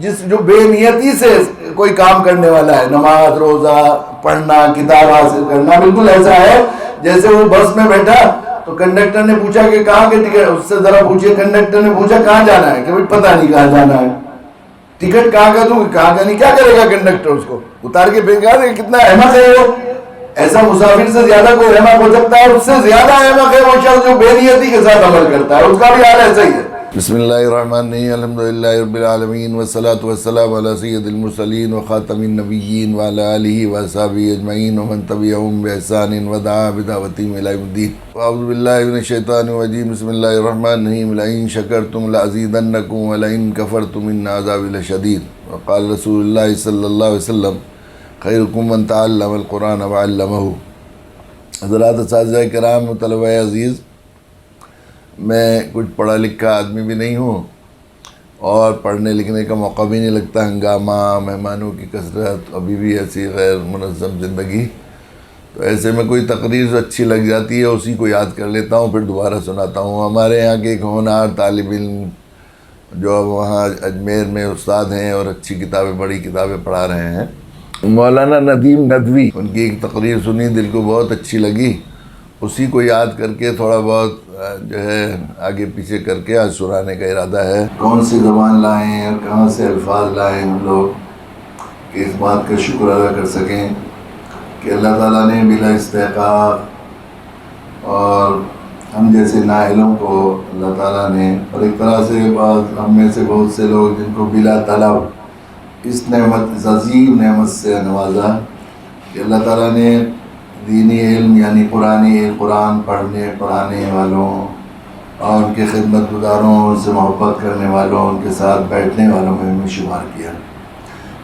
جو بے نیتی سے کوئی کام کرنے والا ہے، نماز روزہ پڑھنا کتاب حاصل کرنا، بالکل ایسا ہے جیسے وہ بس میں بیٹھا تو کنڈکٹر نے پوچھا کہ کہاں کے ٹکٹ، اس سے ذرا پوچھئے، کنڈکٹر نے پوچھا کہاں جانا ہے، کہ بھائی پتہ نہیں کہاں جانا ہے، ٹکٹ کہاں کا دوں، کہاں کا نہیں، کیا کرے گا کنڈکٹر، اس کو اتار کے پھینکا دے، کتنا احمق ہے وہ۔ ایسا مسافر سے زیادہ کوئی احمق ہو سکتا ہے؟ اس سے زیادہ احمق ہے وہ شخص جو بے نیتی کے ساتھ عمل کرتا ہے، اس کا بھی حال ایسا ہی ہے۔ بسم اللہ الرحمن الرحیم، الحمدللہ رب العالمین والصلاة والسلام علی سید المرسلین وخاتم النبیین وعلی آلہ وصحبہ اجمعین ومن تبعہم بإحسان ودعا بدعوتہم الی یوم الدین۔ اعوذ باللہ من الشیطان الرجیم، بسم اللہ الرحمن الرحیم، لئن شکرتم لأزیدنکم ولئن کفرتم ان عذابی لشدید۔ وقال رسول اللہ صلی اللہ علیہ وسلم خیرکم من تعلم القرآن وعلمہ۔ حضرات اساتذہ کرام، طلبہ عزیز، میں کچھ پڑھا لکھا آدمی بھی نہیں ہوں اور پڑھنے لکھنے کا موقع بھی نہیں لگتا، ہنگامہ، مہمانوں کی کثرت، ابھی بھی ایسی غیر منظم زندگی، تو ایسے میں کوئی تقریر جو اچھی لگ جاتی ہے اسی کو یاد کر لیتا ہوں، پھر دوبارہ سناتا ہوں۔ ہمارے یہاں کے ایک ہونہار طالب علم جو وہاں اجمیر میں استاد ہیں اور اچھی کتابیں، بڑی کتابیں پڑھا رہے ہیں، مولانا ندیم ندوی، ان کی ایک تقریر سنی، دل کو بہت اچھی لگی، اسی کو یاد کر کے تھوڑا بہت جو ہے آگے پیچھے کر کے آج سنانے کا ارادہ ہے۔ کون سی زبان لائیں اور کہاں سے الفاظ لائیں ہم لوگ کہ اس بات کا شکر ادا کر سکیں کہ اللہ تعالیٰ نے بلا استحقاق اور ہم جیسے نااہلوں کو اللہ تعالیٰ نے، اور ایک طرح سے ہم میں سے بہت سے لوگ جن کو بلا طلب اس نعمت، اس عظیم نعمت سے نوازا کہ اللہ تعالیٰ نے دینی علم یعنی قرآن پڑھنے پڑھانے والوں اور ان کے خدمت گزاروں، ان سے محبت کرنے والوں، ان کے ساتھ بیٹھنے والوں میں ہمیں شمار کیا۔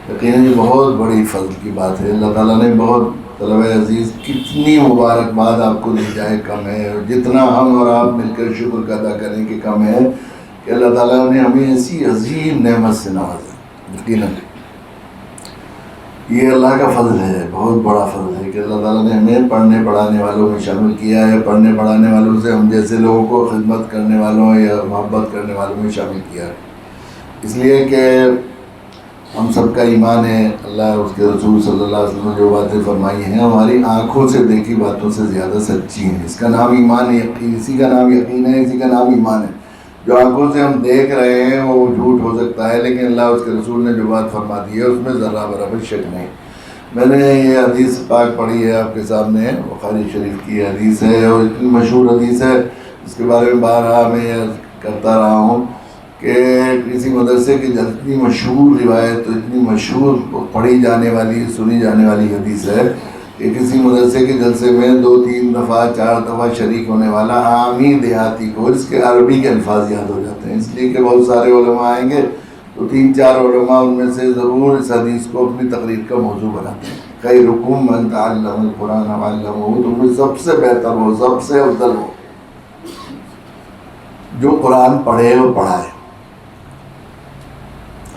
یقیناً یہ بہت بڑی فضل کی بات ہے۔ اللہ تعالیٰ نے بہت، طلبہ عزیز، کتنی مبارکباد آپ کو دی جائے کم ہے، اور جتنا ہم اور آپ مل کر شکر ادا کریں کہ کم ہے کہ اللہ تعالیٰ نے ہمیں ایسی عظیم نعمت سے نوازا۔ یقیناً یہ اللہ کا فضل ہے، بہت بڑا فضل ہے کہ اللہ تعالیٰ نے ہمیں پڑھنے پڑھانے والوں میں شامل کیا ہے، پڑھنے پڑھانے والوں سے ہم جیسے لوگوں کو خدمت کرنے والوں یا محبت کرنے والوں میں شامل کیا ہے، اس لیے کہ ہم سب کا ایمان ہے، اللہ اس کے رسول صلی اللہ علیہ وسلم نے جو باتیں فرمائی ہیں ہماری آنکھوں سے دیکھی باتوں سے زیادہ سچی ہیں۔ اس کا نام ایمان ہے، اسی کا نام یقین ہے، اسی کا نام ایمان ہے۔ جو آنکھوں سے ہم دیکھ رہے ہیں وہ جھوٹ ہو سکتا ہے، لیکن اللہ اس کے رسول نے جو بات فرما دی ہے اس میں ذرہ برابر شک نہیں۔ میں نے یہ حدیث پاک پڑھی ہے آپ کے سامنے، بخاری شریف کی حدیث ہے اور اتنی مشہور حدیث ہے، اس کے بارے میں بارہا میں کرتا رہا ہوں کہ کسی مدرسے کی اتنی مشہور روایت، اتنی مشہور پڑھی جانے والی، سنی جانے والی حدیث ہے کہ کسی مدرسے کے جلسے میں 2-3 دفعہ 4 دفعہ شریک ہونے والا عامی دیہاتی کو اس کے عربی کے الفاظ یاد ہو جاتے ہیں، اس لیے کہ بہت سارے علماء آئیں گے تو 3-4 علماء ان میں سے ضرور اس حدیث کو اپنی تقریر کا موضوع بناتے ہیں۔ خیرکم من تعلم القرآن وعلمہ، تم میں سب سے بہتر ہو، سب سے افضل ہو جو قرآن پڑھے اور پڑھائے،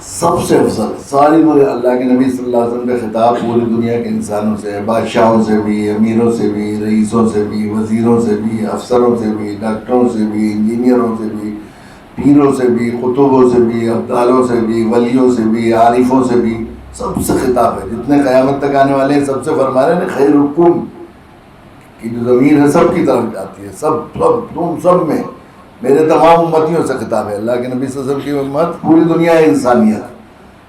سب سے افضل۔ ساری اللہ کے نبی صلی اللہ علیہ وسلم کا خطاب پوری دنیا کے انسانوں سے ہے، بادشاہوں سے بھی، امیروں سے بھی، رئیسوں سے بھی، وزیروں سے بھی، افسروں سے بھی، ڈاکٹروں سے بھی، انجینئروں سے بھی، پیروں سے بھی، قطبوں سے بھی، ابدالوں سے بھی، ولیوں سے بھی، عارفوں سے بھی، سب سے خطاب ہے۔ جتنے قیامت تک آنے والے ہیں سب سے فرما رہے ہیں خیرکم کی جو ضمیر ہے سب کی طرف جاتی ہے، تم سب میں، میرے تمام امتیوں سے خطاب ہے۔ اللہ کے نبی صلی اللہ علیہ وسلم کی امت پوری دنیا انسانیت،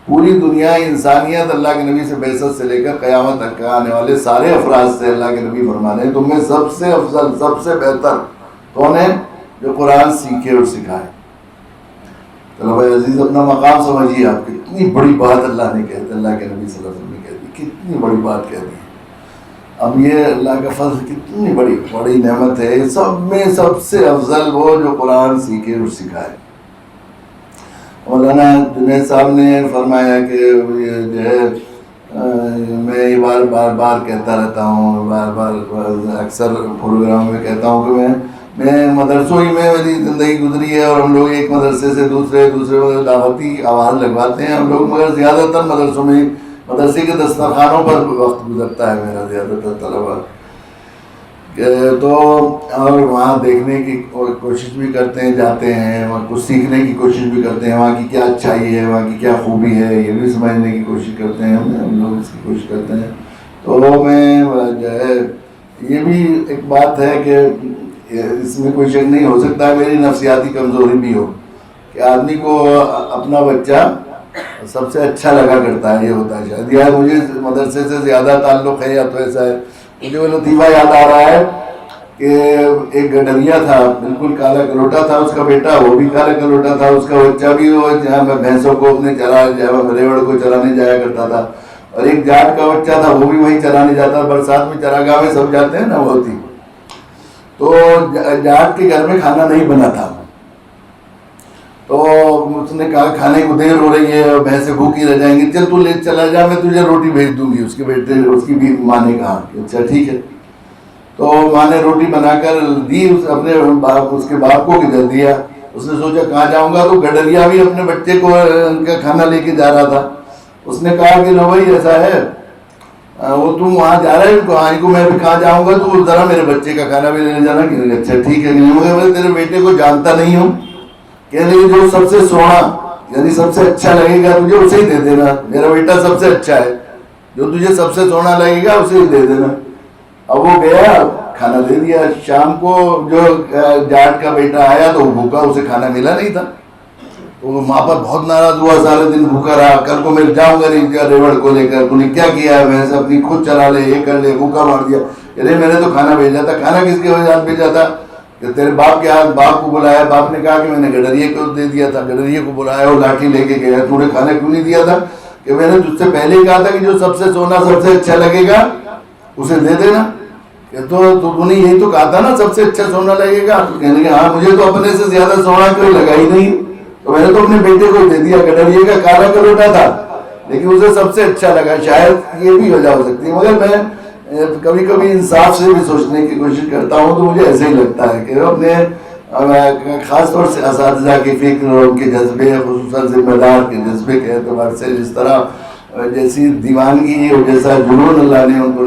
پوری دنیا انسانیت اللہ کے نبی سے بعثت سے لے کر قیامت تک آنے والے سارے افراد سے اللہ کے نبی فرما رہے ہیں تم میں سب سے افضل، سب سے بہتر کون ہے؟ جو قرآن سیکھے اور سکھائے۔ طلبہ عزیز، اپنا مقام سمجھیے، آپ کتنی بڑی بات اللہ نے کہہ دی، اللہ کے نبی صلی اللہ علیہ وسلم نے کہہ دی، کتنی بڑی بات کہہ دی۔ اب یہ اللہ کا فضل، کتنی بڑی نعمت ہے۔ سب میں سب سے افضل وہ جو قرآن سیکھے اور سکھائے۔ مولانا جنید صاحب نے فرمایا کہ جو ہے میں یہ بار کہتا رہتا ہوں، بار اکثر پروگرام میں کہتا ہوں کہ میں مدرسوں ہی میں میری زندگی گزری ہے، اور ہم لوگ ایک مدرسے سے دوسرے مدرسے دعوتی آواز لگواتے ہیں ہم لوگ، مگر زیادہ تر مدرسوں میں، مدرسے کے دسترخوانوں پر وقت گزرتا ہے میرا زیادہ تر طلبہ۔ تو اور وہاں دیکھنے کی کوشش بھی کرتے ہیں، جاتے ہیں وہاں کچھ سیکھنے کی کوشش بھی کرتے ہیں، وہاں کی کیا اچھائی ہے، وہاں کی کیا خوبی ہے، یہ بھی سمجھنے کی کوشش کرتے ہیں، ہم لوگ اس کی کوشش کرتے ہیں۔ تو میں جو ہے یہ بھی ایک بات ہے کہ اس میں کوئی شک نہیں ہو سکتا ہے میری نفسیاتی کمزوری بھی ہو کہ آدمی کو اپنا بچہ سب سے اچھا لگا کرتا ہے، یہ ہوتا ہے شاید، یا مجھے مدرسے سے زیادہ تعلق ہے یا تو ایسا ہے۔ مجھے وہ لطیفہ یاد آ رہا ہے کہ ایک گڈریا تھا، بالکل کالا کلوٹا تھا، اس کا بیٹا وہ بھی کالا کلوٹا تھا، اس کا بچہ بھی وہ جہاں بھینسوں کو اپنے ریوڑ کو چرانے جایا کرتا تھا، اور ایک جاٹ کا بچہ تھا وہ بھی وہیں چرانے جاتا، برسات میں چراگاہ میں سب جاتے ہیں نا وہ ہوتی، تو جاٹ کے گھر میں کھانا نہیں بنا تھا، تو اس نے کہا کھانے کو دیر ہو رہی ہے اور بھینسیں بھوکی رہ جائیں گی، چل تو لے چلا جا، میں تجھے روٹی بھیج دوں گی۔ اس کے بیٹے اس کی بھی ماں نے کہا کہ اچھا ٹھیک ہے، تو ماں نے روٹی بنا کر دی، اپنے اس کے باپ کو کدھر دیا، اس نے سوچا کہاں جاؤں گا، تو گڈریا بھی اپنے بچے کو ان کا کھانا لے کے جا رہا تھا، اس نے کہا کہ لو بھائی ایسا ہے، وہ تم وہاں جا رہے ہو، میں بھی کہاں جاؤں گا، تو ذرا میرے بچے کا کھانا بھی لینے جانا۔ کہ اچھا ٹھیک ہے، میں تیرے بیٹے کو جانتا نہیں ہوں، کہنے لگے جو سب سے سونا یعنی سب سے اچھا لگے گا تجھے اسے ہی دے دینا، میرا بیٹا سب سے اچھا ہے، جو تجھے سب سے سونا لگے گا اسے ہی دے دینا۔ اب وہ گیا، کھانا دے دیا، شام کو جو جاٹ کا بیٹا آیا تو وہ بھوکا، اسے کھانا ملا نہیں تھا، تو وہ ماں پر بہت ناراض ہوا، سارے دن بھوکا رہا، کل کو میں جاؤں گا نہیں ریوڑ کو لے کر، تو نے کیا کیا ہے، ویسے اپنی خود چلا لے، یہ کر لے، بھوکا مار دیا۔ ارے میں نے تو کھانا بھیجا تھا، کھانا کس کے وجہ بھیجا تھا کہ تیرے باپ کے ہاتھ، باپ کو بلایا، باپ نے کہا کہ میں نے گڈریے کو دے دیا تھا، گڈریے کو بلایا اور لاٹھی لے کے گیا، تو نے کھانا کیوں نہیں دیا تھا کہ میں نے تجھ سے پہلے ہی کہا تھا کہ جو سب سے سونا سب سے اچھا لگے گا اسے دے دینا، کہ تو نے یہی تو کہا تھا نا سب سے اچھا سونا لگے گا، تو کہنے لگے ہاں مجھے تو اپنے سے زیادہ سونا کوئی لگا ہی نہیں، تو میں نے تو اپنے بیٹے کو دے دیا، گڈریے کا کالا کلوٹا تھا لیکن اسے سب سے اچھا لگا، شاید یہ بھی وجہ ہو سکتی ہے۔ مگر میں کبھی کبھی انصاف سے بھی سوچنے کی کوشش کرتا ہوں تو مجھے ایسے ہی لگتا ہے کہ اپنے خاص طور سے اساتذہ کی فکر اور ان کے جذبے، خصوصاً ذمہ دار کے جذبے کے اعتبار سے، جس طرح جیسی دیوانگی اور جیسا جنون اللہ نے ان کو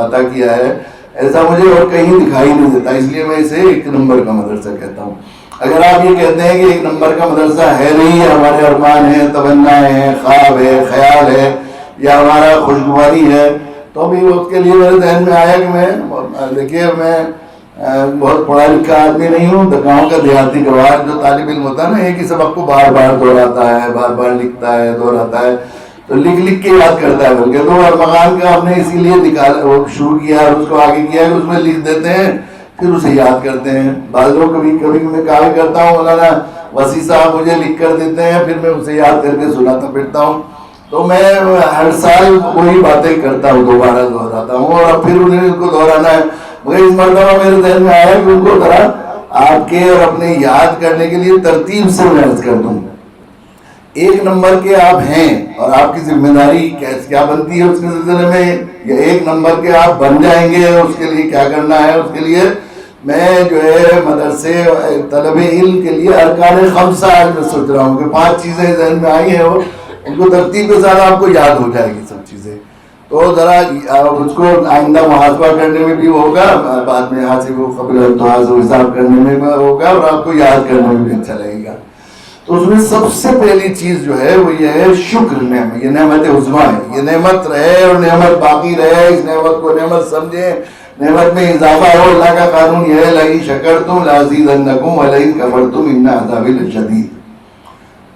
عطا کیا ہے، ایسا مجھے اور کہیں دکھائی نہیں دیتا، اس لیے میں اسے 1 نمبر کا مدرسہ کہتا ہوں۔ اگر آپ یہ کہتے ہیں کہ 1 نمبر کا مدرسہ ہے نہیں، ہمارے ارمان ہیں، تمنائیں ہیں، خواب ہے، خیال ہے، یا ہمارا خوشگواری ہے، تو بھی اس کے لیے میرے ذہن میں آیا کہ میں دیکھیے میں بہت پڑھا لکھا آدمی نہیں ہوں، گاؤں کا دیہاتی گوار جو طالب علم ہوتا ہے نا، ایک ہی سبق کو بار بار دہراتا ہے، بار بار لکھتا ہے، دہراتا ہے، تو لکھ لکھ کے یاد کرتا ہے، بلکہ تو ارمغان کا ہم نے اسی لیے شروع کیا اور اس کو آگے کیا کہ اس میں لکھ دیتے ہیں پھر اسے یاد کرتے ہیں۔ بعض لوگ کبھی کبھی میں کہا کرتا ہوں مولانا وسیع صاحب مجھے لکھ کر دیتے ہیں، پھر میں اسے یاد کر کے سناتا پھرتا ہوں، تو میں ہر سال وہی باتیں کرتا ہوں، دوبارہ دہراتا ہوں، اور پھر انہیں ان کو دہرانا ہے۔ مگر اس مرتبہ میرے ذہن میں آیا کہ ان کو ذرا آپ کے اور اپنے یاد کرنے کے لیے ترتیب سے میں عرض کر دوں۔ 1 نمبر کے آپ ہیں اور آپ کی ذمہ داری کیا بنتی ہے اس کے سلسلے میں، یا 1 نمبر کے آپ بن جائیں گے، اس کے لیے کیا کرنا ہے، اس کے لیے میں جو ہے مدرسے طلب علم کے لیے ارکان 5 آج میں سوچ رہا ہوں کہ 5 چیزیں ذہن میں آئی ہیں، وہ ان کو ترتیب کے ساتھ آپ کو یاد ہو جائے گی سب چیزیں، تو ذرا اس کو آئندہ محاسبہ کرنے میں بھی ہوگا، بعد میں حاسب و قبل امتحاز و حساب کرنے میں بھی ہوگا، اور آپ کو یاد کرنے میں بھی اچھا لگے گا۔ تو اس میں سب سے پہلی چیز جو ہے وہ یہ ہے شکر نعمت، یہ نعمت عظمیٰ ہے، یہ نعمت رہے اور نعمت باقی رہے، اس نعمت کو نعمت سمجھیں، نعمت میں اضافہ ہو۔ اللہ کا قانون یہ ہے لئن شکرتم لازیدنکم ولئن کفرتم ان عذابی لشدید،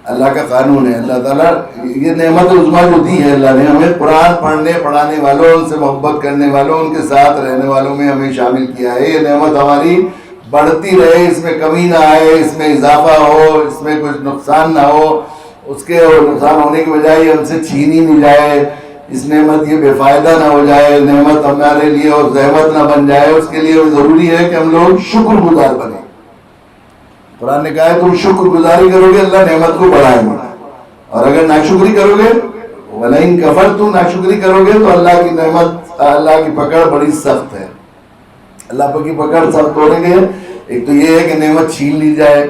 اللہ کا قانون ہے۔ اللہ تعالیٰ یہ نعمت عظمیٰ جو دی ہے اللہ نے ہمیں، قرآن پڑھنے پڑھانے والوں، ان سے محبت کرنے والوں، ان کے ساتھ رہنے والوں میں ہمیں شامل کیا ہے، یہ نعمت ہماری بڑھتی رہے، اس میں کمی نہ آئے، اس میں اضافہ ہو، اس میں کچھ نقصان نہ ہو، اس کے نقصان ہونے کی بجائے ہم سے چھینی نہیں جائے، اس نعمت یہ بے فائدہ نہ ہو جائے، نعمت ہمارے لیے اور زحمت نہ بن جائے، اس کے لیے ضروری ہے کہ ہم لوگ شکر گزار بنیں۔ قرآن نے کہا ہے تم شکر گزاری کرو گے اللہ نعمت کو بڑھائے گا، اور اگر ناشکری کرو گے وَلَئِن كَفَرْتُمْ ناشکری کرو گے تو اللہ کی نعمت، اللہ کی پکڑ بڑی سخت ہے، اللہ کی پکڑ سخت ہونے کے ایک تو یہ ہے کہ نعمت چھین لی جائے۔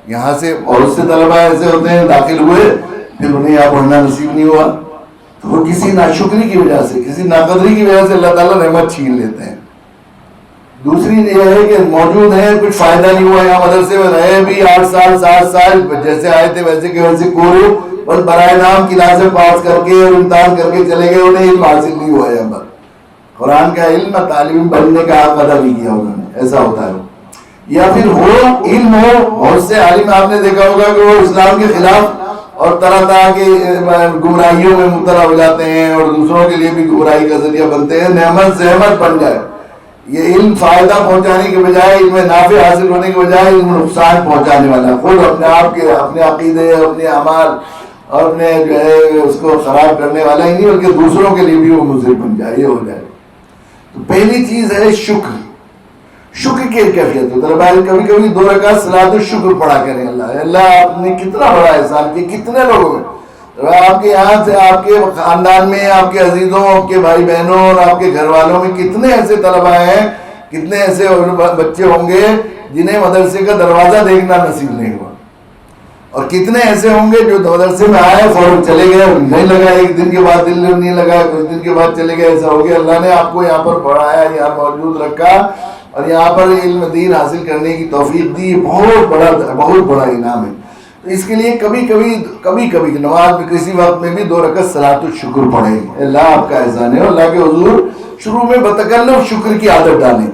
یہاں سے بہت سے طلبہ ایسے ہوتے ہیں داخل ہوئے پھر انہیں یہاں پڑھنا نصیب نہیں ہوا، تو وہ کسی ناشکری کی وجہ سے، کسی ناقدری کی وجہ سے اللہ تعالیٰ نعمت چھین لیتے ہیں۔ دوسری یہ ہے کہ موجود ہیں, کچھ فائدہ نہیں ہوا, یہاں مدرسے میں رہے بھی 8 سال 7 سال, جیسے آئے تھے ویسے کے ویسے کورے, بس برائے نام کلاسیں پاس کر کے اور امتحان کر کے چلے گئے, انہیں علم حاصل نہیں ہوا یہاں پر. قرآن کا علم تعلیم بننے کا حق ادا نہیں کیا انہوں نے, ایسا ہوتا ہے. یا پھر ہو علم ہو, بہت سے عالم آپ نے دیکھا ہوگا کہ وہ اسلام کے خلاف اور طرح طرح کے گمراہیوں میں مبتلا ہو جاتے ہیں اور دوسروں کے لیے بھی گمراہی کا ذریعہ بنتے ہیں, نعمت زحمت بن جائے. یہ علم فائدہ پہنچانے کے بجائے, علم نافع حاصل ہونے کے بجائے علم نقصان پہنچانے والا, خود اپنے آپ کے اپنے عقیدے اپنے اعمال اور اپنے جو ہے اس کو خراب کرنے والا ہی نہیں بلکہ دوسروں کے لیے بھی وہ مضر بن جائے, یہ ہو جائے. تو پہلی چیز ہے شکر. شکر کی کیفیت ہوتا ہے. کبھی کبھی 2 رکعت صلاۃ الشکر پڑھا کریں. اللہ آپ نے کتنا بڑا احسان کیا کتنے لوگوں میں, آپ کے یہاں سے آپ کے خاندان میں آپ کے عزیزوں آپ کے بھائی بہنوں اور آپ کے گھر والوں میں کتنے ایسے طلباء ہیں, کتنے ایسے بچے ہوں گے جنہیں مدرسے کا دروازہ دیکھنا نصیب نہیں ہوا, اور کتنے ایسے ہوں گے جو مدرسے میں آئے فوراً چلے گئے, نہیں لگا, ایک دن کے بعد دل نہیں لگا, کچھ دن کے بعد چلے گئے. ایسا ہو گیا. اللہ نے آپ کو یہاں پر پڑھایا, یہاں موجود رکھا اور یہاں پر علم دین حاصل کرنے کی توفیق دی. بہت بڑا انعام ہے. تو اس کے لیے کبھی کبھی نماز میں کسی وقت میں بھی 2 رکعت صلاۃ الشکر پڑھیں. اللہ آپ کا احسان ہے. اللہ کے حضور شروع میں بتکلف شکر کی عادت ڈالیں.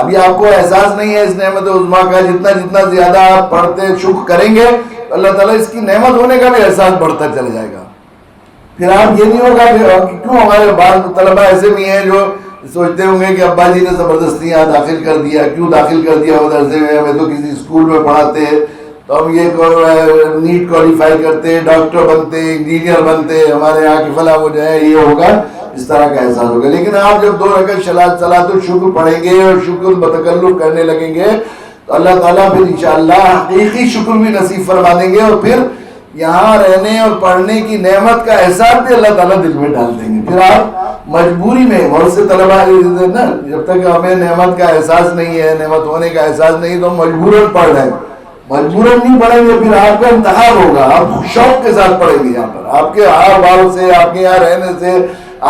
ابھی آپ کو احساس نہیں ہے اس نعمت عظمیٰ کا, جتنا زیادہ آپ پڑھتے شکر کریں گے اللہ تعالیٰ اس کی نعمت ہونے کا بھی احساس بڑھتا چلا جائے گا. پھر آپ یہ نہیں ہوگا کہ کیوں ہمارے بعض طلبہ ایسے بھی ہیں جو سوچتے ہوں گے کہ ابا جی نے زبردستی یہاں داخل کر دیا, کیوں داخل کر دیا مدرسے میں, ہمیں تو کسی اسکول میں پڑھاتے تو ہم یہ نیٹ کوالیفائی کرتے, ڈاکٹر بنتے, انجینئر بنتے, ہمارے یہاں کی فلاں ہو جائے, یہ ہوگا, اس طرح کا احساس ہوگا. لیکن آپ جب 2 رکعت صلاۃ الشکر پڑھیں گے اور شکر بتکلف کرنے لگیں گے تو اللہ تعالیٰ پھر انشاءاللہ حقیقی شکر بھی نصیب فرما دیں گے, اور پھر یہاں رہنے اور پڑھنے کی نعمت کا احساس بھی اللہ تعالیٰ دل میں ڈال دیں گے. پھر آپ مجبوری میں, بہت سے طلباء نا جب تک ہمیں نعمت کا احساس نہیں ہے, نعمت ہونے کا احساس نہیں, تو ہم مجبوراً پڑھ رہے ہیں. مجبوراً نہیں پڑھیں گے, پھر آپ کا انتخاب ہوگا, آپ شوق کے ساتھ پڑھیں گے. یہاں پر آپ کے ہار بار سے, آپ کے یہاں رہنے سے,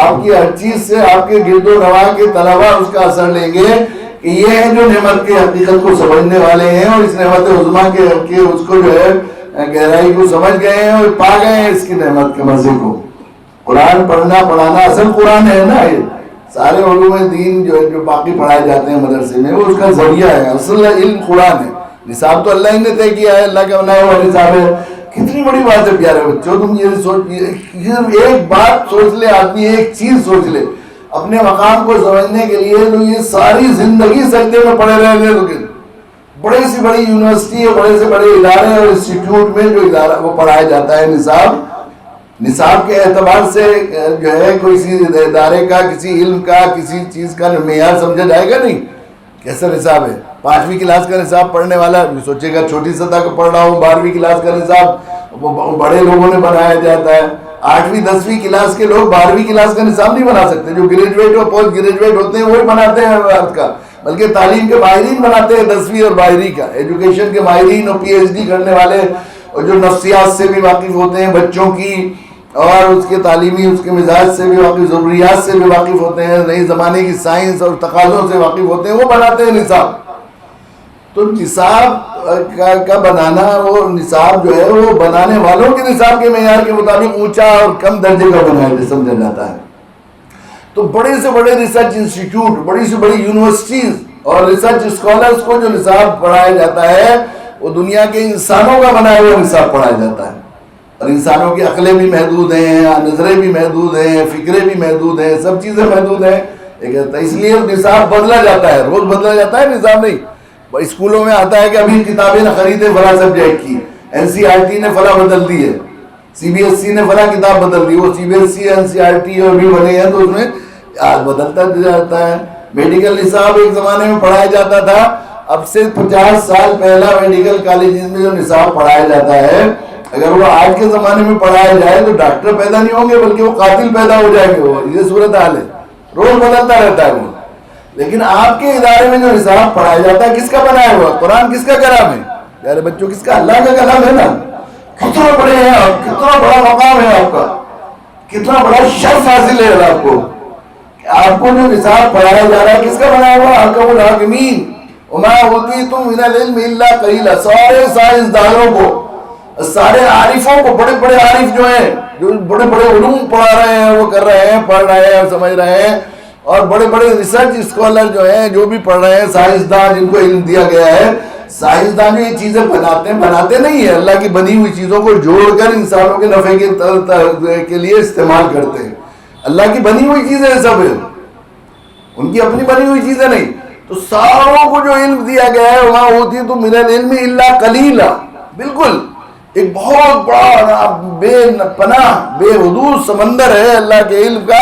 آپ کی ہر چیز سے, آپ کے گرد و نواح کے طلباء اس کا اثر لیں گے کہ یہ ہے جو نعمت کی حقیقت کو سمجھنے والے ہیں اور اس نعمت عظمیٰ کے اس کو جو ہے گہرائی کو سمجھ گئے ہیں اور پا گئے ہیں اس کی نعمت کے مزے کو. قرآن پڑھنا پڑھانا اصل قرآن ہے نا, یہ سارے علوم دین جو باقی پڑھائے جاتے ہیں مدرسے میں وہ اس کا ذریعہ ہے. اصل علم قرآن ہے. نصاب تو اللہ ہی نے طے کیا ہے, اللہ کا بنایا ہوا نصاب ہے. کتنی بڑی بات ہے پیارے بچوں, تم یہ سوچ, ایک بات سوچ لے آدمی, ایک چیز سوچ لے اپنے مقام کو سمجھنے کے لیے, تو یہ ساری زندگی سجدے میں پڑے رہے گے. بڑی سی بڑی یونیورسٹی اور بڑے سے بڑے ادارے اور انسٹیٹیوٹ میں جو ادارہ وہ پڑھایا جاتا ہے نصاب کے اعتبار سے جو ہے کوئی ادارے کا, کسی علم کا, کسی چیز کا معیار سمجھا جائے گا نہیں. کیسا نصاب ہے؟ 5ویں کلاس کا نصاب پڑھنے والا سوچے گا چھوٹی سطح کا پڑھ رہا ہوں. 12ویں کلاس کا نصاب بڑے لوگوں نے بنایا جاتا ہے. 8ویں 10ویں کلاس کے لوگ 12ویں کلاس کا نصاب نہیں بنا سکتے. جو گریجویٹ اور پوسٹ گریجویٹ ہوتے ہیں وہی بناتے ہیں بھارت کا, بلکہ تعلیم کے ماہرین بناتے ہیں 10ویں اور 12ویں کا. ایجوکیشن کے ماہرین اور PhD کرنے والے اور جو نفسیات سے بھی واقف ہوتے ہیں, بچوں کی اور اس کے تعلیمی اس کے مزاج سے بھی واقف, ضروریات سے بھی واقف ہوتے ہیں, نئی زمانے کی سائنس اور تقاضوں سے واقف ہوتے ہیں, وہ بناتے ہیں نصاب. تو نصاب کا بنانا, وہ نصاب جو ہے وہ بنانے والوں کے نصاب کے معیار کے مطابق اونچا اور کم درجے کا بنایا سمجھا جاتا ہے. تو بڑے سے بڑے ریسرچ انسٹیٹیوٹ, بڑی سے بڑی یونیورسٹیز اور ریسرچ اسکالرز کو جو نصاب پڑھایا جاتا ہے وہ دنیا کے انسانوں کا بنایا ہوا نصاب پڑھایا جاتا ہے. اور انسانوں کی عقلیں بھی محدود ہیں, نظریں بھی محدود ہیں, فکریں بھی محدود ہیں, سب چیزیں محدود ہیں. اس لیے نصاب بدلا جاتا ہے, روز بدلا جاتا ہے نصاب. نہیں اسکولوں میں آتا ہے کہ ابھی کتابیں نہ خریدیں فلاں سبجیکٹ کی, NCERT نے فلاں بدل دی ہے, CBSE نے فلاں کتاب بدل دی. وہ CBSE NCERT اور بھی بنے ہیں تو اس میں بدلتا جاتا ہے. میڈیکل نصاب ایک زمانے میں پڑھایا جاتا تھا, اب سے 50 سال پہلا میڈیکل کالجز میں جو نصاب پڑھایا جاتا ہے, اگر وہ آج کے زمانے میں پڑھایا جائے تو ڈاکٹر پیدا نہیں ہوں گے بلکہ وہ قاتل پیدا ہو جائیں گے. وہ یہ صورتحال ہے, روز بدلتا رہتا ہے وہ. لیکن آپ کے ادارے میں جو نصاب پڑھایا جاتا ہے کس کا بنایا ہوا؟ قرآن کس کا کلام ہے پیارے بچوں؟ کس کا؟ اللہ کا کلام ہے نا. کتنا بڑے ہیں آپ, کتنا بڑا مقام ہے آپ کا, کتنا بڑا شرف حاصل ہے آپ کو. آپ کو جو نصاب پڑھایا جا رہا ہے کس کا بنایا ہوا؟ حکم الحاکمین وما اوتیتم من العلم الا قلیلا، سارے سائنسدانوں کو، سارے عارفوں کو، بڑے بڑے عارف جو ہیں، جو بڑے بڑے علوم پڑھا رہے ہیں، وہ کر رہے ہیں، پڑھ رہے ہیں، سمجھ رہے ہیں، اور بڑے بڑے ریسرچ اسکالر جو ہیں، جو بھی پڑھ رہے ہیں، سائنسدان جن کو علم دیا گیا ہے، سائنسدان یہ چیزیں بناتے نہیں ہیں، اللہ کی بنی ہوئی چیزوں کو جوڑ کر انسانوں کے نفع کے لیے استعمال کرتے ہیں۔ اللہ کی بنی ہوئی چیزیں سب ہیں، ان کی اپنی بنی ہوئی چیزیں نہیں۔ تو ساروں کو جو علم دیا گیا ہے وہاں ہوتی تو من العلم الا قلیلا، بالکل ایک بہت بڑا بے پناہ بے حدود سمندر ہے اللہ کے علم کا،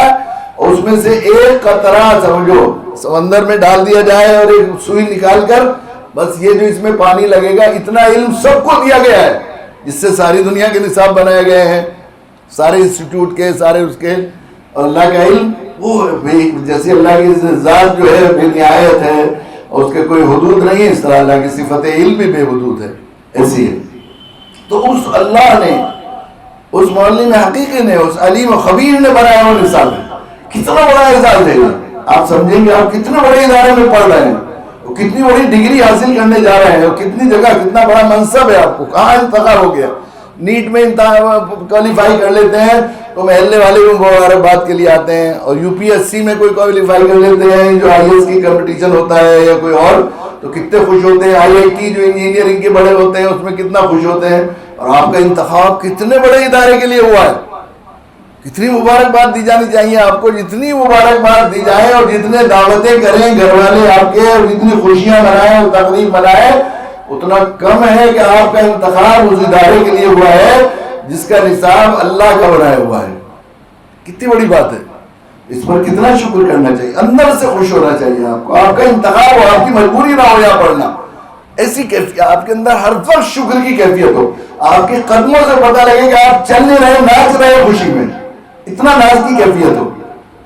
اور اس میں سے ایک قطرہ سمجھو سمندر میں ڈال دیا جائے اور ایک سوئی نکال کر بس یہ جو اس میں پانی لگے گا، اتنا علم سب کو دیا گیا ہے، جس سے ساری دنیا کے نصاب بنائے گئے ہیں، سارے انسٹیٹیوٹ کے، سارے اس کے۔ اور اللہ کا علم وہ جیسے اللہ کی ذات جو ہے بے نہایت ہے اور اس کے کوئی حدود نہیں ہے، اس طرح اللہ کی صفت علم بھی بے حدود ہے، ایسی ہے۔ تو اس اللہ نے، اس معلم حقیقی نے، اس علیم و خبیر نے بنایا وہ نصاب ہے۔ کتنا بڑا اعزاز ہے، آپ سمجھیں گے آپ کتنے بڑے ادارے میں پڑھ رہے ہیں، کتنی بڑی ڈگری حاصل کرنے جا رہے ہیں، اور کتنی جگہ کتنا بڑا منصب ہے، آپ کو کہاں انتخاب ہو گیا۔ نیٹ میں کوالیفائی کر لیتے ہیں تو محلے والے بھی مبارکباد کے لیے آتے ہیں، اور یو پی ایس سی میں کوئی کوالیفائی کر لیتے ہیں، جو آئی ایس کی کمپٹیشن ہوتا ہے یا کوئی اور، تو کتنے خوش ہوتے ہیں۔ آئی آئی ٹی جو انجینئرنگ کے بڑے ہوتے ہیں اس میں کتنا خوش ہوتے ہیں، اور آپ کا انتخاب کتنے بڑے ادارے کے لیے ہوا ہے۔ کتنی مبارکباد دی جانی چاہیے آپ کو، جتنی مبارکباد دی جائے اور جتنے دعوتیں کریں گھر والے آپ کے، اور جتنی خوشیاں منائیں اور تقریب منائیں، اتنا کم ہے کہ آپ کا انتخاب اس ادارے کے لیے ہوا ہے جس کا نصاب اللہ کا بنایا ہوا ہے۔ کتنی بڑی بات ہے، اس پر کتنا شکر کرنا چاہیے، اندر سے خوش ہونا چاہیے آپ کو، آپ کا انتخاب ہو، آپ کی مجبوری نہ ہو یہاں پڑھنا، ایسی کیفیت آپ کے اندر ہر وقت شکر کی کیفیت ہو، آپ کے قدموں سے پتہ لگے کہ آپ چل نہیں رہے، ناچ رہے خوشی میں، اتنا ناز کی کیفیت ہو۔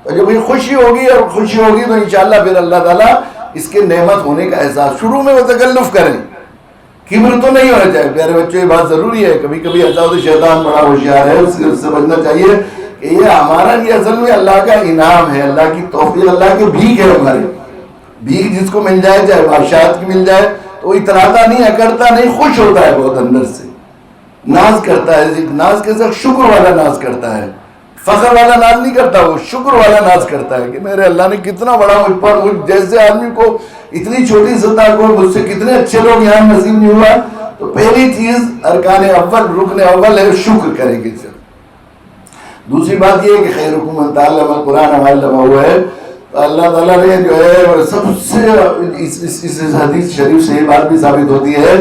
اور جب یہ خوشی ہوگی اور خوشی ہوگی تو انشاءاللہ پھر اللہ تعالیٰ اس کے نعمت ہونے کا احساس، شروع میں وہ تکلف کریں، کبر تو نہیں ہونا چاہیے۔ پیارے بچوں یہ بات ضروری ہے، کبھی کبھی ایسا ہوتا ہے شیطان بڑا ہوشیار ہے، اس سے بچنا چاہیے کہ یہ ہمارا، یہ اصل میں اللہ کا انعام ہے، اللہ کی توفیق، اللہ کی بھیک ہے ہماری بھیک، جس کو مل جائے، چاہے بادشاہت کی مل جائے تو وہ اتراتا نہیں، اکڑتا نہیں، خوش ہوتا ہے بہت اندر سے، ناز کرتا ہے، ناز کے ساتھ شکر والا ناز کرتا ہے، فخر والا ناز نہیں کرتا، وہ شکر والا ناز کرتا ہے کہ میرے اللہ نے کتنا بڑا مجھ پر، مجھ جیسے آدمی کو اتنی چھوٹی سطح کو مجھ سے کتنے اچھے لوگ یہاں نصیب نہیں ہوا۔ تو پہلی چیز ارکان اول، رکن اول ہے شکر کریں گے۔ دوسری بات یہ ہے کہ خیرکم من تعلم القرآن وعلمہ ہوا ہے، تو اللہ تعالیٰ نے جو ہے سب سے اس حدیث شریف سے یہ بات بھی ثابت ہوتی ہے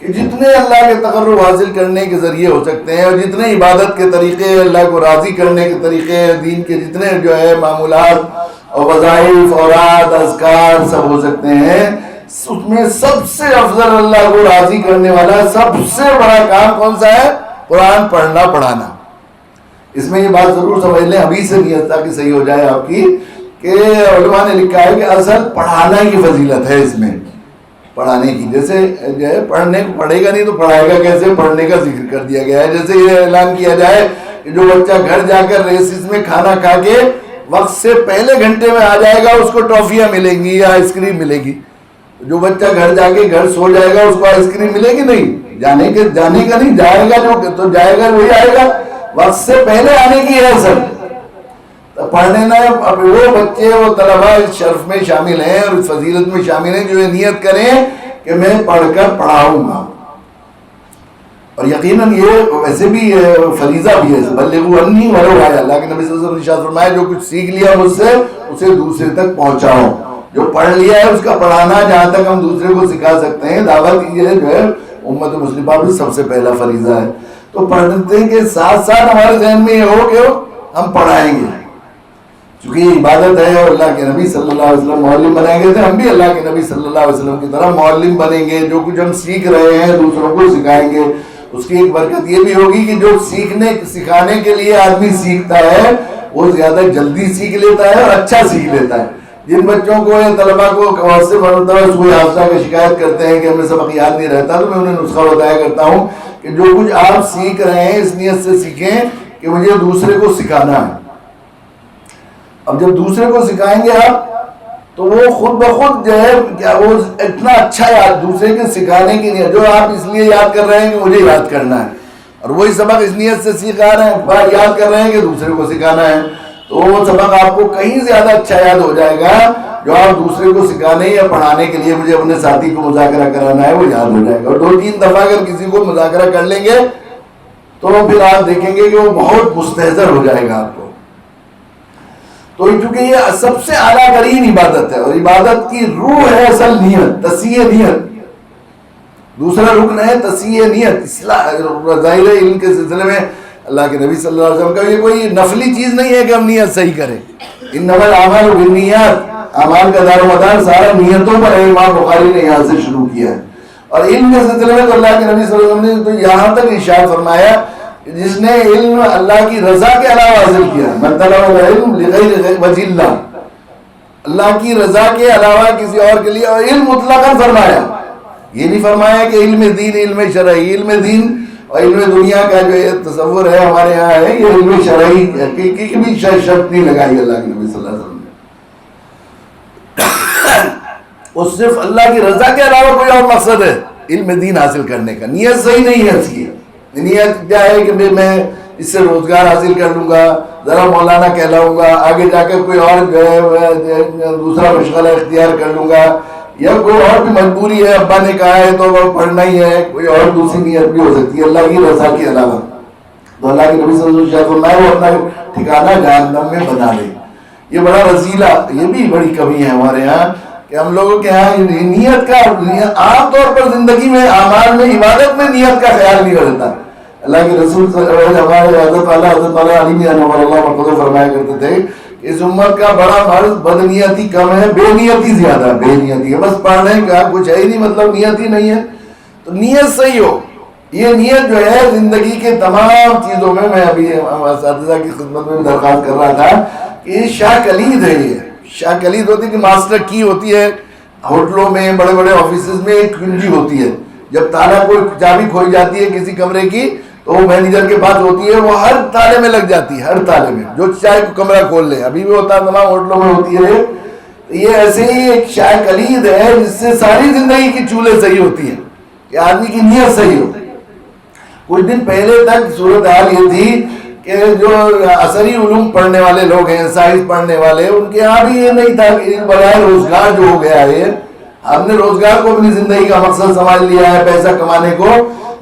کہ جتنے اللہ کے تقرب حاصل کرنے کے ذریعے ہو سکتے ہیں، اور جتنے عبادت کے طریقے، اللہ کو راضی کرنے کے طریقے، دین کے جتنے جو ہے معمولات اور وظائف، اوراد، اذکار سب ہو سکتے ہیں، اس میں سب سے افضل اللہ کو راضی کرنے والا سب سے بڑا کام کون سا ہے؟ قرآن پڑھنا، پڑھانا۔ اس میں یہ بات ضرور سمجھ لیں، ابھی سے نیت تاکہ صحیح ہو جائے آپ کی، کہ علماء نے لکھا ہے کہ اصل پڑھانا کی فضیلت ہے اس میں، پڑھانے کی، جیسے جو ہے پڑھنے کو پڑھے گا نہیں تو پڑھائے گا کیسے، پڑھنے کا ذکر کر دیا گیا ہے۔ جیسے یہ اعلان کیا جائے کہ جو بچہ گھر جا کر ریسس میں کھانا کھا کے وقت سے پہلے گھنٹے میں آ جائے گا اس کو ٹرافیاں ملیں گی یا آئس کریم ملے گی، جو بچہ گھر جا کے گھر سو جائے گا اس کو آئس کریم ملے گی نہیں، جانے کا نہیں، جائے گا جو تو جائے گا وہی آئے گا، وقت سے پہلے آنے کی ہے سب۔ پڑھنے نہ، اب وہ بچے، وہ طلباء اس شرف میں شامل ہیں اور اس فضیلت میں شامل ہیں جو یہ نیت کریں کہ میں پڑھ کر پڑھاؤں گا۔ اور یقیناً یہ ویسے بھی فریضہ بھی ہے، بلغوا انی ولو آیا، اللہ کے نبی صلی اللہ علیہ وسلم نے ارشاد فرمایا جو کچھ سیکھ لیا مجھ سے اسے دوسرے تک پہنچاؤ، جو پڑھ لیا ہے اس کا پڑھانا جہاں تک ہم دوسرے کو سکھا سکتے ہیں، دعوت یہ جو ہے امت مسلمہ میں سب سے پہلا فریضہ ہے۔ تو پڑھنے کے ساتھ ساتھ ہمارے ذہن میں یہ ہو کہ ہم پڑھائیں گے، چونکہ یہ عبادت ہے اور اللہ کے نبی صلی اللہ علیہ وسلم معلم بنائے گئے تھے، ہم بھی اللہ کے نبی صلی اللہ علیہ وسلم کی طرح معلم بنیں گے، جو کچھ ہم سیکھ رہے ہیں دوسروں کو سکھائیں گے۔ اس کی ایک برکت یہ بھی ہوگی کہ جو سکھانے کے لیے آدمی سیکھتا ہے وہ زیادہ جلدی سیکھ لیتا ہے اور اچھا سیکھ لیتا ہے۔ جن بچوں کو یا طلباء کو سے بنتا ہے کوئی حادثہ کا شکایت کرتے ہیں کہ ہمیں سبق یاد نہیں رہتا، تو میں انہیں نسخہ بتایا کرتا ہوں کہ جو کچھ آپ سیکھ رہے ہیں اس نیت سے سیکھیں کہ مجھے دوسرے کو سکھانا ہے۔ اب جب دوسرے کو سکھائیں گے آپ تو وہ خود بخود جو ہے کیا وہ اتنا اچھا یاد دوسرے کے سکھانے کی نہیں ہے، جو آپ اس لیے یاد کر رہے ہیں کہ مجھے یاد کرنا ہے، اور وہی سبق اس نیت سے سکھا رہے ہیں یاد کر رہے ہیں کہ دوسرے کو سکھانا ہے، تو وہ سبق آپ کو کہیں زیادہ اچھا یاد ہو جائے گا جو آپ دوسرے کو سکھانے یا پڑھانے کے لیے مجھے اپنے ساتھی کو مذاکرہ کرانا ہے وہ یاد ہو جائے گا۔ اور 2-3 دفعہ اگر کسی کو مذاکرہ کر لیں گے تو پھر آپ دیکھیں گے کہ وہ بہت مستحضر ہو جائے گا آپ کو۔ تو کیونکہ یہ سب سے اعلیٰ ترین عبادت ہے، اور عبادت کی روح ہے اصل نیت، تصحیح نیت۔ دوسرا رکن ہے تصحیح نیت، ظاہر علم کے سلسلے میں اللہ کے نبی صلی اللہ علیہ وسلم کا یہ کوئی نفلی چیز نہیں ہے کہ ہم نیت صحیح کریں، انما الاعمال بالنیات، اعمال کا دار و مدار سارا نیتوں پر ہے۔ امام بخاری نے یہاں سے شروع کیا ہے۔ اور علم کے سلسلے میں تو اللہ کے نبی صلی اللہ علیہ وسلم نے تو یہاں تک ارشاد فرمایا جس نے علم اللہ کی رضا کے علاوہ حاصل کیا، من طلب العلم لغیر وجہ اللہ، اللہ کی رضا کے علاوہ کسی اور کے لیے، اور علم مطلقاً فرمایا، یہ نہیں فرمایا کہ علم دین علم شرعی، علم دین اور علم دنیا کا جو یہ تصور ہے ہمارے یہاں ہے یہ علم شرعی کی بھی شرط نہیں لگائی اللہ کے نبی صلی اللہ علیہ وسلم نے۔ وہ صرف اللہ کی رضا کے علاوہ کوئی اور مقصد ہے علم دین حاصل کرنے کا، نیت صحیح نہیں ہے اس کی۔ نیت کیا ہے کہ میں اس سے روزگار حاصل کر لوں گا، ذرا مولانا کہلاؤں گا، آگے جا کر کوئی اور جو ہے دوسرا مشغلہ اختیار کر لوں گا، یا کوئی اور بھی مجبوری ہے، ابا نے کہا ہے تو وہ پڑھنا ہی ہے، کوئی اور دوسری نیت بھی ہو سکتی ہے اللہ کی رضا کے علاوہ۔ تو اللہ کے نبی صلی اللہ علیہ وسلم وہ اپنا ٹھکانہ جہنم میں بنا لے۔ یہ بڑا رذیلہ، یہ بھی بڑی کمی ہے ہمارے یہاں کہ ہم لوگوں کے یہاں نیت کا عام طور پر زندگی میں اعمال میں عبادت میں نیت کا خیال نہیں رہتا۔ اللہ کے رسول ہمارے حضرت والا علی میاں نور اللہ مرتضی فرمایا کرتے تھے کہ اس امت کا بڑا مرض بدنیتی کم ہے، بے نیتی زیادہ، بے نیتی ہے، بس پڑھنے کا کچھ ہے ہی نہیں، مطلب نیت ہی نہیں ہے۔ تو نیت صحیح ہو، یہ نیت جو ہے زندگی کے تمام چیزوں میں ابھی اساتذہ کی خدمت میں درخواست کر رہا تھا کہ یہ شاہ کلید ہے، یہ شاہ کلید ہوتی ہے کہ ماسٹر کی ہوتی ہے، ہوٹلوں میں بڑے بڑے آفیسز میں ایک کنجی ہوتی ہے، جب تالا کوئی چابی کھوئی جاتی ہے کسی کمرے کی تو وہ مینیجر کے پاس ہوتی ہے، وہ ہر تالے میں لگ جاتی ہے، ہر تالے میں، جو چاہے کمرہ کھول لے، ابھی بھی ہوتا ہے تمام ہوٹلوں میں ہوتی ہے۔ یہ ایسے ہی ایک شاہ کلید ہے جس سے ساری زندگی کی چولیں صحیح ہوتی ہیں کہ آدمی کی نیت صحیح ہو۔ کچھ دن پہلے تک صورتحال یہ تھی کہ جو عصری علوم پڑھنے والے لوگ ہیں، سائنس پڑھنے والے، ان کے یہاں بھی یہ نہیں تھا کہ بغیر روزگار جو ہو گیا ہے، ہم نے روزگار کو اپنی زندگی کا مقصد سمجھ لیا ہے پیسہ کمانے کو،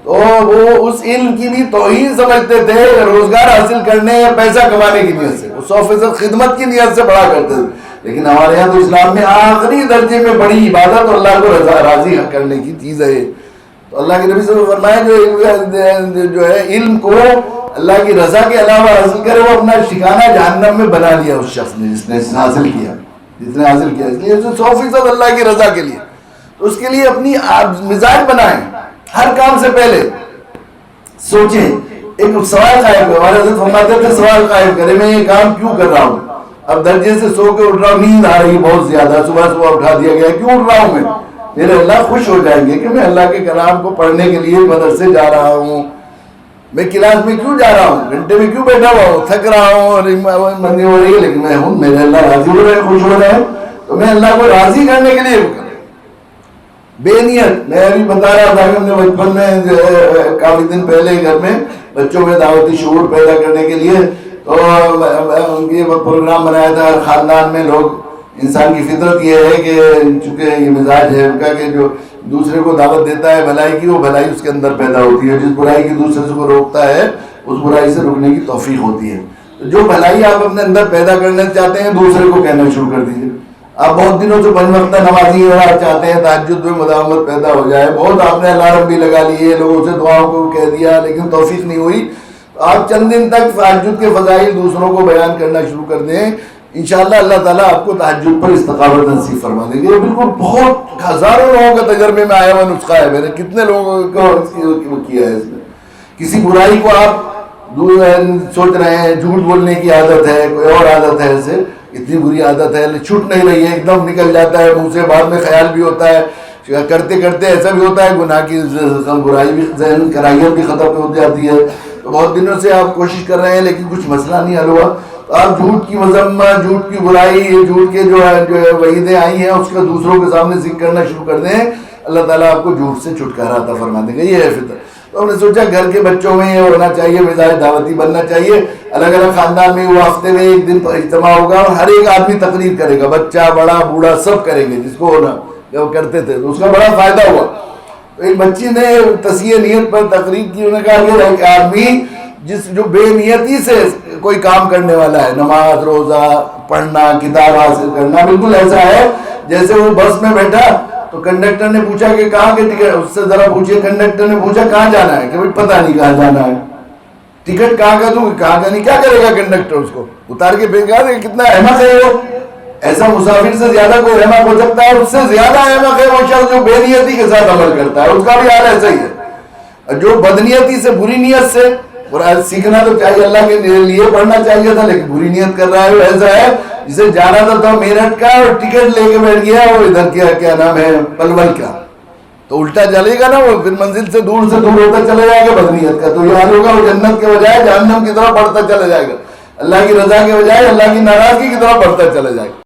تو وہ اس علم کی بھی توہین سمجھتے تھے روزگار حاصل کرنے یا پیسہ کمانے کی نیت سے، وہ 100% خدمت کی نیت سے پڑھا کرتے تھے۔ لیکن ہمارے یہاں تو اسلام میں آخری درجے میں بڑی عبادت اور اللہ کو راضی کرنے کی چیز ہے۔ تو اللہ کے نبی صلی اللہ علیہ وسلم فرمایا جو ہے علم کو اللہ کی رضا کے علاوہ حاصل کرے وہ اپنا ٹھکانہ جہنم میں بنا لیا اس شخص نے جس نے حاصل کیا، اس لیے 100% اللہ کی رضا کے لیے، تو اس کے لیے اپنی مزاج بنائیں، ہر کام سے پہلے سوچیں، ایک سوال قائم کریں، ہمارے حضرت فرماتے تھے سوال قائم کریں میں یہ کام کیوں کر رہا ہوں، اب درجے سے سو کے اٹھ رہا ہوں، نیند آ رہی بہت زیادہ، صبح اٹھا دیا گیا، کیوں اٹھ رہا ہوں میں؟ میرے اللہ خوش ہو جائیں گے کہ میں اللہ کے کلام کو پڑھنے کے لیے مدرسے جا رہا ہوں، میں کلاس میں کیوں جا رہا ہوں، گھنٹے میں کیوں بیٹھا ہوا ہوں، تھک رہا ہوں اور مندی ہو رہی ہے، لیکن میں ہوں، میرے اللہ راضی ہو رہے ہیں، خوش ہو رہے ہیں، تو میں اللہ کو راضی کرنے کے لیے بے نیت۔ میں ابھی بتا رہا تھا کہ ہم نے بچپن میں کافی دن پہلے گھر میں بچوں میں دعوتی شعور پیدا کرنے کے لیے تو ان کے پروگرام بنایا تھا، ہر خاندان میں لوگ، انسان کی فطرت یہ ہے کہ چونکہ یہ مزاج ہے ان کا کہ جو دوسرے کو دعوت دیتا ہے بھلائی کی، وہ بھلائی اس کے اندر پیدا ہوتی ہے، جس برائی کی دوسرے سے کو روکتا ہے اس برائی سے رکنے کی توفیق ہوتی ہے۔ تو جو بھلائی آپ اپنے اندر پیدا کرنا چاہتے ہیں دوسرے کو کہنا شروع کر دیجیے۔ آپ بہت دنوں سے 5 وقتہ نمازی ہونا چاہتے ہیں، تہجد میں مداومت پیدا ہو جائے، بہت آپ نے الارم بھی لگا لیے، لوگوں سے دعاؤں کو کہہ دیا لیکن توفیق نہیں ہوئی، تو آپ چند دن تک تہجد کے فضائل دوسروں کو بیان کرنا شروع کر دیں، انشاءاللہ اللہ تعالیٰ آپ کو تہجد پر استقامت نصیب فرما دیں گے۔ یہ بالکل بہت ہزاروں لوگوں کا تجربے میں آیا ہوا نسخہ ہے، میں نے کتنے لوگوں کو کیا ہے اس میں۔ کسی برائی کو آپ سوچ رہے ہیں، جھوٹ بولنے کی عادت ہے، کوئی اور عادت ہے، اسے اتنی بری عادت ہے چھوٹ نہیں رہی ہے، ایک دم نکل جاتا ہے منہ سے، بعد میں خیال بھی ہوتا ہے، کرتے کرتے ایسا بھی ہوتا ہے گناہ کی برائی بھی ذہن کراہیت بھی ختم ہو جاتی ہے، تو بہت دنوں سے آپ کوشش کر رہے ہیں لیکن کچھ مسئلہ نہیں حل ہوا، تو آپ جھوٹ کی مذمت، جھوٹ کی برائی، جھوٹ کے جو ہے وعیدیں آئی ہیں اس کا دوسروں کے سامنے ذکر کرنا شروع کر دیں، اللہ تعالیٰ آپ کو جھوٹ سے چھٹکارا عطا فرما دے گا. یہ ہے فطر. تو ہم نے سوچا گھر کے بچوں میں یہ ہونا چاہیے، مزاج دعوتی بننا چاہیے. الگ الگ خاندان میں وہ ہفتے میں ایک دن اجتماع ہوگا اور ہر ایک آدمی تقریر کرے گا، بچہ بڑا بوڑھا سب کریں گے، جس کو ہونا وہ کرتے تھے تو اس کا بڑا فائدہ ہوا. تو ایک بچی نے تصحیح نیت پر تقریر کی، انہوں نے کہا کہ آدمی جو بے نیتی سے کوئی کام کرنے والا ہے، نماز روزہ پڑھنا کتاب حاصل کرنا، بالکل ایسا ہے جیسے وہ بس میں بیٹھا تو کنڈکٹر نے پوچھا کہ کہاں کے ٹکٹ، اس سے ذرا پوچھئے، کنڈکٹر نے پوچھا کہاں جانا ہے، کہ پتہ نہیں کہاں جانا ہے، ٹکٹ کہاں کا دوں، کہاں کا نہیں. کیا کرے گا کنڈکٹر؟ اس کو اتار کے پھینکا دے. کتنا احمق ہے وہ. ایسا مسافر سے زیادہ کوئی احمق ہو سکتا ہے؟ اس سے زیادہ احمق ہے وہ شخص جو بے نیتی کے ساتھ عمل کرتا ہے، اس کا بھی حال ایسا ہی ہے. جو بدنیتی سے، بری نیت سے، اور سیکھنا تو چاہیے، اللہ کے لیے پڑھنا چاہیے تھا، لیکن بری نیت کر رہا ہے، وہ ایسا ہے جسے جانا تھا میرٹھ کا اور ٹکٹ لے کے بیٹھ گیا وہ ادھر کیا نام ہے پلول کا، تو الٹا چلے گا نا، وہ پھر منزل سے دور ہوتا چلا جائے گا بدنیت کا. تو یہ حال ہوگا، وہ جنت کے بجائے جہنم کی طرف بڑھتا چلا جائے گا، اللہ کی رضا کے بجائے اللہ کی ناراضگی کی طرف بڑھتا چلا جائے گا.